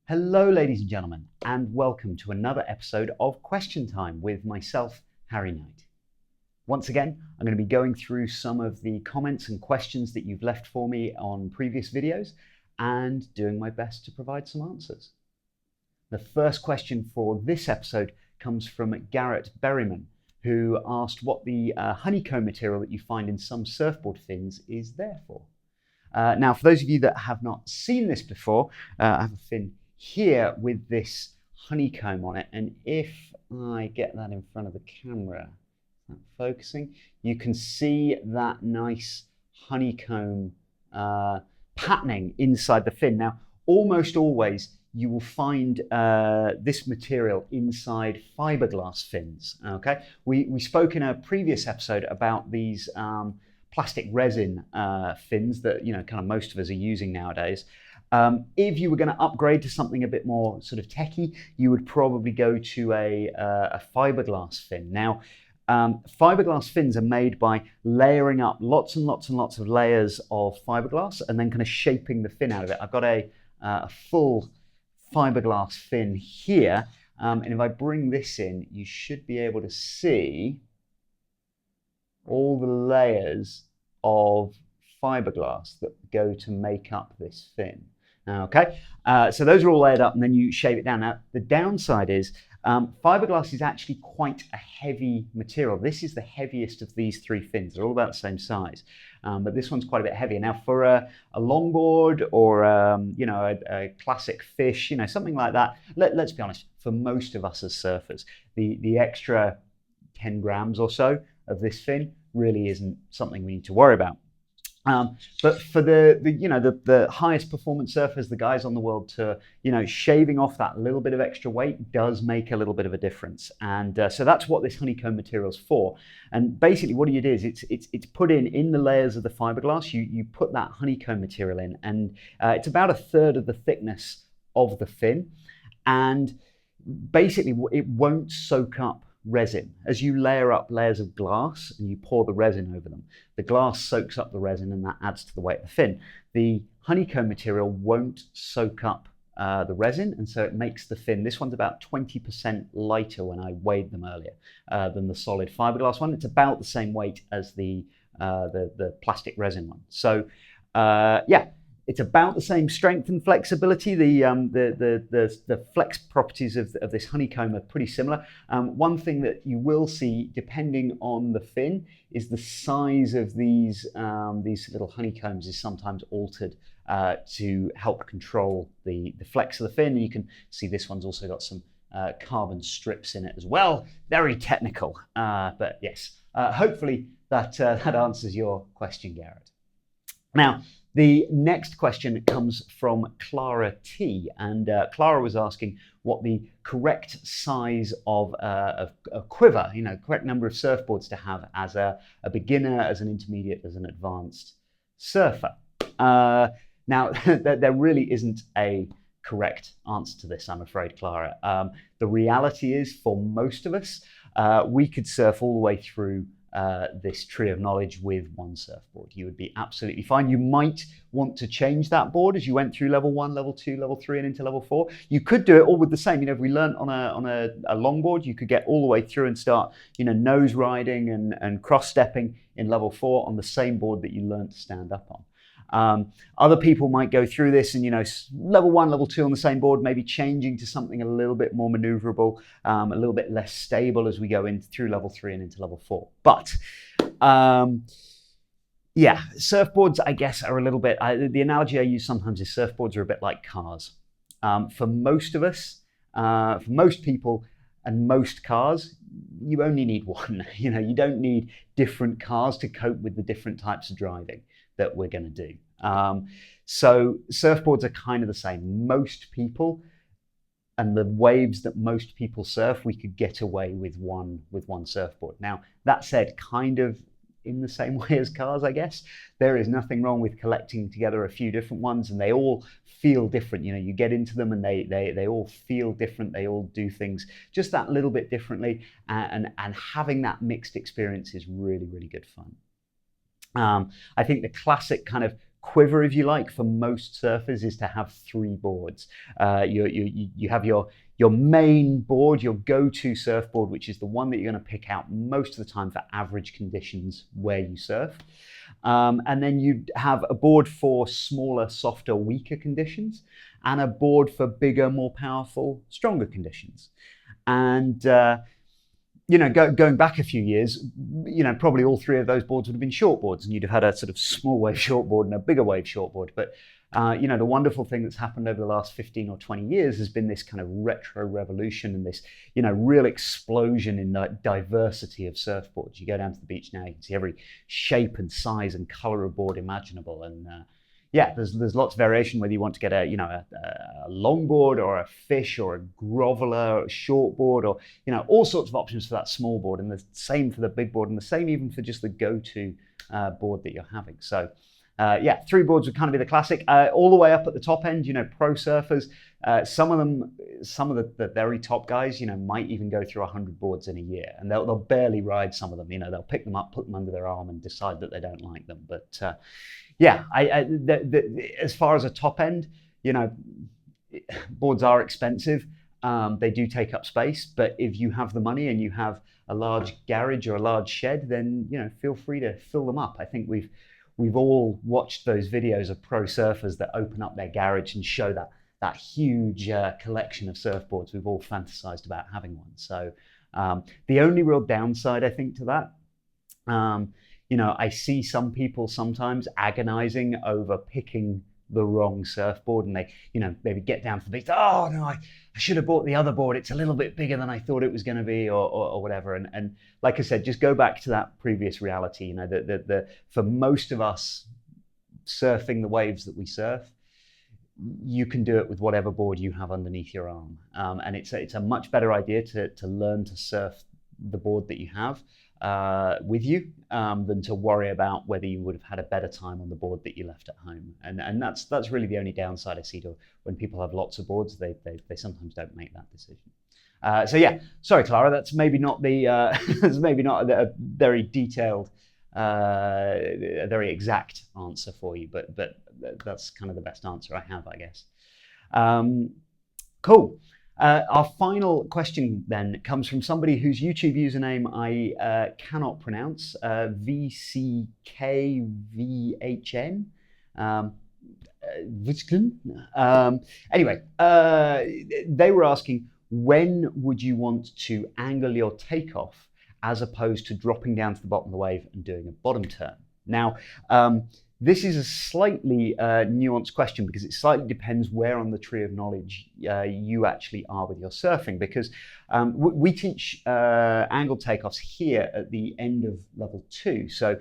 Hello, ladies and gentlemen, and welcome to another episode of Question Time with myself, Harry Knight. Once again, I'm going to be going through some of the comments and questions that you've left for me on previous videos and doing my best to provide some answers. The first question for this episode comes from Garrett Berryman, who asked what the honeycomb material that you find in some surfboard fins is there for. Now, for those of you that have not seen this before, I have a fin here with this honeycomb on it, and if I get that in front of the camera, not focusing, you can see that nice honeycomb patterning inside the fin. Now, almost always you will find this material inside fiberglass fins. Okay, we spoke in a previous episode about these plastic resin fins that kind of most of us are using nowadays. If you were going to upgrade to something a bit more sort of techie, you would probably go to a fiberglass fin. Now, fiberglass fins are made by layering up lots and lots and lots of layers of fiberglass and then kind of shaping the fin out of it. I've got a full fiberglass fin here, and if I bring this in, you should be able to see all the layers of fiberglass that go to make up this fin. Okay, so those are all layered up and then you shave it down. Now, the downside is fiberglass is actually quite a heavy material. This is the heaviest of these three fins. They're all about the same size, but this one's quite a bit heavier. Now, for a longboard or a classic fish, something like that, let's be honest, for most of us as surfers, the extra 10 grams or so of this fin really isn't something we need to worry about. But for the highest performance surfers, the guys on the world tour, shaving off that little bit of extra weight does make a little bit of a difference. And so that's what this honeycomb material is for. And basically what it is, it's put in the layers of the fiberglass. You put that honeycomb material in, and it's about a third of the thickness of the fin. And basically it won't soak up resin. As you layer up layers of glass and you pour the resin over them, the glass soaks up the resin and that adds to the weight of the fin. The honeycomb material won't soak up the resin, and so it makes the fin, this one's about 20% lighter when I weighed them earlier than the solid fiberglass one. It's about the same weight as the plastic resin one. So yeah, it's about the same strength and flexibility. The flex properties of this honeycomb are pretty similar. One thing that you will see, depending on the fin, is the size of these little honeycombs is sometimes altered to help control the flex of the fin. And you can see this one's also got some carbon strips in it as well. Very technical, but yes, hopefully that answers your question, Garrett. Now, the next question comes from Clara T, and Clara was asking what the correct size of a quiver, correct number of surfboards to have as a beginner, as an intermediate, as an advanced surfer. Now, there really isn't a correct answer to this, I'm afraid, Clara. The reality is, for most of us, we could surf all the way through this tree of knowledge with one surfboard. You would be absolutely fine. You might want to change that board as you went through level 1, level 2, level 3, and into level 4. You could do it all with the same. If we learned on a longboard, you could get all the way through and start, nose riding and cross stepping in level 4 on the same board that you learned to stand up on. Other people might go through this and, level 1, level 2 on the same board, maybe changing to something a little bit more maneuverable, a little bit less stable as we go through level 3 and into level 4. But yeah, surfboards, I guess, are a little bit, the analogy I use sometimes is surfboards are a bit like cars. For most of us, for most people and most cars, you only need one. You don't need different cars to cope with the different types of driving that we're going to do. So surfboards are kind of the same. Most people and the waves that most people surf, we could get away with one surfboard. Now, that said, kind of in the same way as cars, I guess, there is nothing wrong with collecting together a few different ones, and they all feel different. You get into them and they all feel different. They all do things just that little bit differently, and having that mixed experience is really, really good fun. I think the classic kind of quiver, if you like, for most surfers is to have 3 boards. You have your main board, your go-to surfboard, which is the one that you're going to pick out most of the time for average conditions where you surf. And then you have a board for smaller, softer, weaker conditions, and a board for bigger, more powerful, stronger conditions. And going back a few years, probably all 3 of those boards would have been shortboards, and you'd have had a sort of small wave shortboard and a bigger wave shortboard. But the wonderful thing that's happened over the last 15 or 20 years has been this kind of retro revolution and this, real explosion in the diversity of surfboards. You go down to the beach now, you can see every shape and size and color of board imaginable. And there's lots of variation, whether you want to get a longboard or a fish or a groveler or a shortboard, or all sorts of options for that small board, and the same for the big board, and the same even for just the go-to board that you're having. So 3 boards would kind of be the classic. All the way up at the top end, pro surfers, some of the very top guys, might even go through 100 boards in a year, and they'll barely ride some of them. They'll pick them up, put them under their arm, and decide that they don't like them. But as far as a top end, boards are expensive. They do take up space, but if you have the money and you have a large garage or a large shed, then feel free to fill them up. I think we've all watched those videos of pro surfers that open up their garage and show that huge collection of surfboards. We've all fantasized about having one. So the only real downside, I think, to that, I see some people sometimes agonizing over picking the wrong surfboard, and they, maybe get down to the beach. Oh no, I should have bought the other board. It's a little bit bigger than I thought it was going to be, or whatever. And like I said, just go back to that previous reality. The for most of us surfing the waves that we surf, you can do it with whatever board you have underneath your arm, and it's a much better idea to learn to surf the board that you have with you than to worry about whether you would have had a better time on the board that you left at home. And that's really the only downside I see to when people have lots of boards. They sometimes don't make that decision. Sorry, Clara, that's maybe not the that's maybe not a very detailed, a very exact answer for you, but that's kind of the best answer I have, I guess. Cool. Our final question then comes from somebody whose YouTube username I cannot pronounce, vckchn. Anyway, they were asking, when would you want to angle your takeoff as opposed to dropping down to the bottom of the wave and doing a bottom turn? Now, this is a slightly nuanced question because it slightly depends where on the tree of knowledge you actually are with your surfing, because we teach angled takeoffs here at the end of level 2. So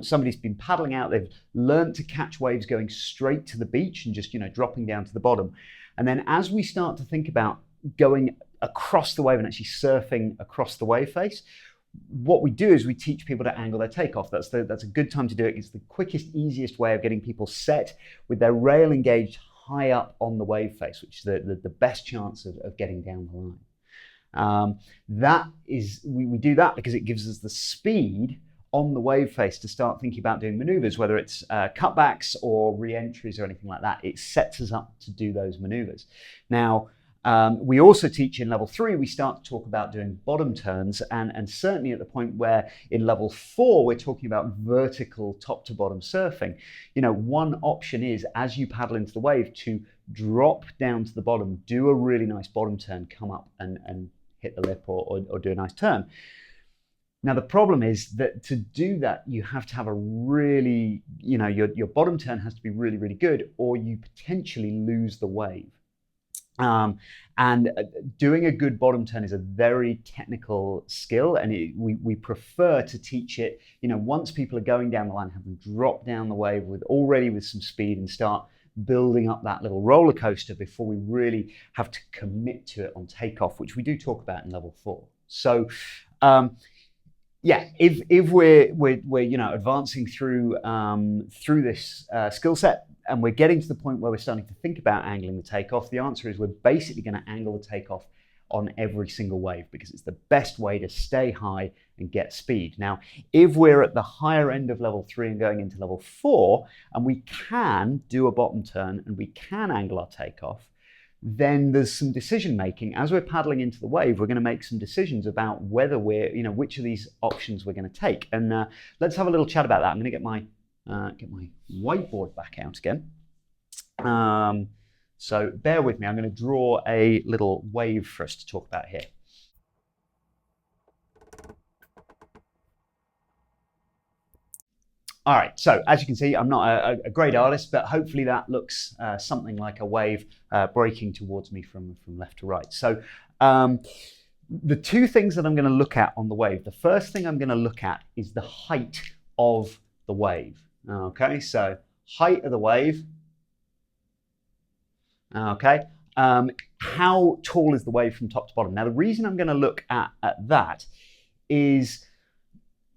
somebody's been paddling out, they've learned to catch waves going straight to the beach and just dropping down to the bottom. And then as we start to think about going across the wave and actually surfing across the wave face, what we do is we teach people to angle their takeoff. That's a good time to do it. It's the quickest, easiest way of getting people set with their rail engaged high up on the wave face, which is the best chance of getting down the line. We do that because it gives us the speed on the wave face to start thinking about doing maneuvers, whether it's cutbacks or re-entries or anything like that. It sets us up to do those maneuvers. Now, we also teach in level 3, we start to talk about doing bottom turns, and certainly at the point where in level 4, we're talking about vertical top to bottom surfing. One option is, as you paddle into the wave, to drop down to the bottom, do a really nice bottom turn, come up and hit the lip or do a nice turn. Now, the problem is that to do that, you have to have a really, your bottom turn has to be really, really good, or you potentially lose the wave. And doing a good bottom turn is a very technical skill, and we prefer to teach it, once people are going down the line, have them drop down the wave with some speed and start building up that little roller coaster before we really have to commit to it on takeoff, which we do talk about in level 4. So, if we're advancing through this skill set, and we're getting to the point where we're starting to think about angling the takeoff, the answer is we're basically going to angle the takeoff on every single wave, because it's the best way to stay high and get speed. Now, if we're at the higher end of level 3 and going into level 4, and we can do a bottom turn and we can angle our takeoff, then there's some decision making. As we're paddling into the wave, we're going to make some decisions about whether we're, which of these options we're going to take. And let's have a little chat about that. I'm going to get my whiteboard back out again. So bear with me. I'm going to draw a little wave for us to talk about here. All right, so as you can see, I'm not a great artist, but hopefully that looks something like a wave breaking towards me from left to right. So the two things that I'm going to look at on the wave, the first thing I'm going to look at is the height of the wave. Okay, so height of the wave. Okay, how tall is the wave from top to bottom? Now, the reason I'm going to look at that is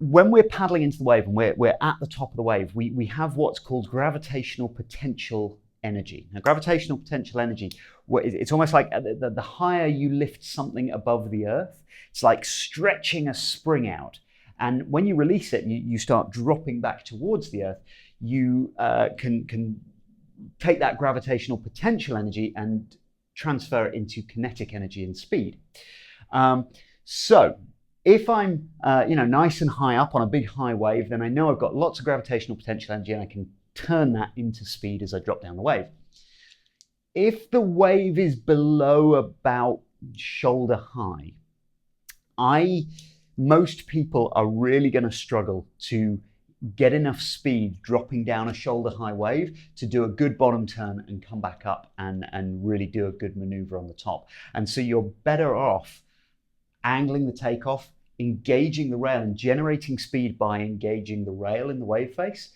when we're paddling into the wave and we're at the top of the wave, we have what's called gravitational potential energy. Now, gravitational potential energy, it's almost like the higher you lift something above the earth, it's like stretching a spring out. And when you release it, you start dropping back towards the earth, you can take that gravitational potential energy and transfer it into kinetic energy and speed. So if I'm nice and high up on a big high wave, then I know I've got lots of gravitational potential energy and I can turn that into speed as I drop down the wave. If the wave is below about shoulder high, most people are really going to struggle to get enough speed dropping down a shoulder high wave to do a good bottom turn and come back up and really do a good maneuver on the top. And so you're better off angling the takeoff, engaging the rail and generating speed by engaging the rail in the wave face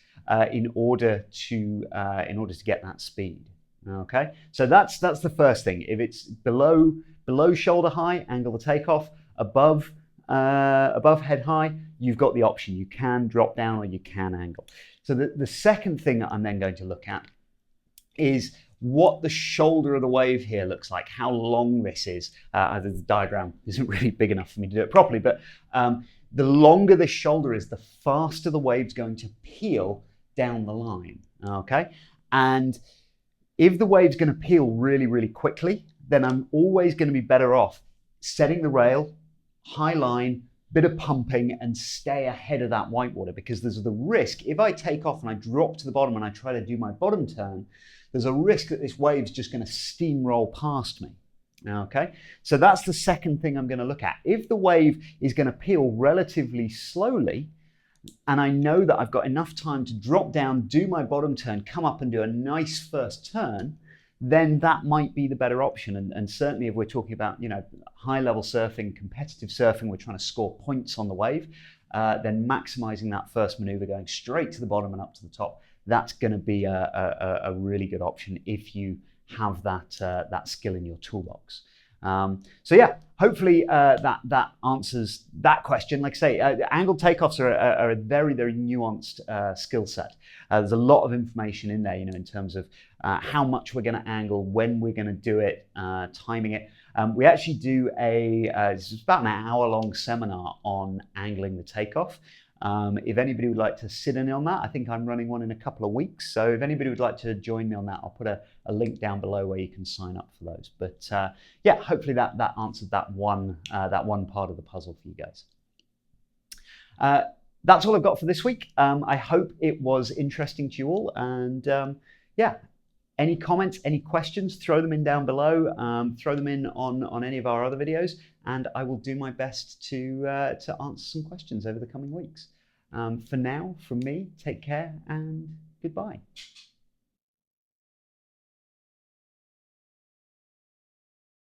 in order to get that speed. Okay, so that's the first thing. If it's below shoulder high, angle the takeoff. Above head high, you've got the option. You can drop down or you can angle. So the second thing that I'm then going to look at is what the shoulder of the wave here looks like, how long this is. The diagram isn't really big enough for me to do it properly, but the longer the shoulder is, the faster the wave's going to peel down the line, okay? And if the wave's going to peel really, really quickly, then I'm always going to be better off setting the rail, high line, bit of pumping, and stay ahead of that whitewater, because there's the risk, if I take off and I drop to the bottom and I try to do my bottom turn, there's a risk that this wave's just going to steamroll past me. Okay, so that's the second thing I'm going to look at. If the wave is going to peel relatively slowly, and I know that I've got enough time to drop down, do my bottom turn, come up and do a nice first turn, then that might be the better option. And certainly if we're talking about, high level surfing, competitive surfing, we're trying to score points on the wave, then maximizing that first maneuver, going straight to the bottom and up to the top, that's going to be a really good option if you have that skill in your toolbox. So yeah, hopefully that answers that question. Like I say, angled takeoffs are a very, very nuanced skill set. There's a lot of information in there, in terms of how much we're going to angle, when we're going to do it, timing it. We actually do it's about an hour-long seminar on angling the takeoff. If anybody would like to sit in on that, I think I'm running one in a couple of weeks. So if anybody would like to join me on that, I'll put a link down below where you can sign up for those. But yeah, hopefully that answered that one part of the puzzle for you guys. That's all I've got for this week. I hope it was interesting to you all. And yeah, any comments, any questions, throw them in down below. Throw them in on any of our other videos, and I will do my best to answer some questions over the coming weeks. For now, from me, take care and goodbye.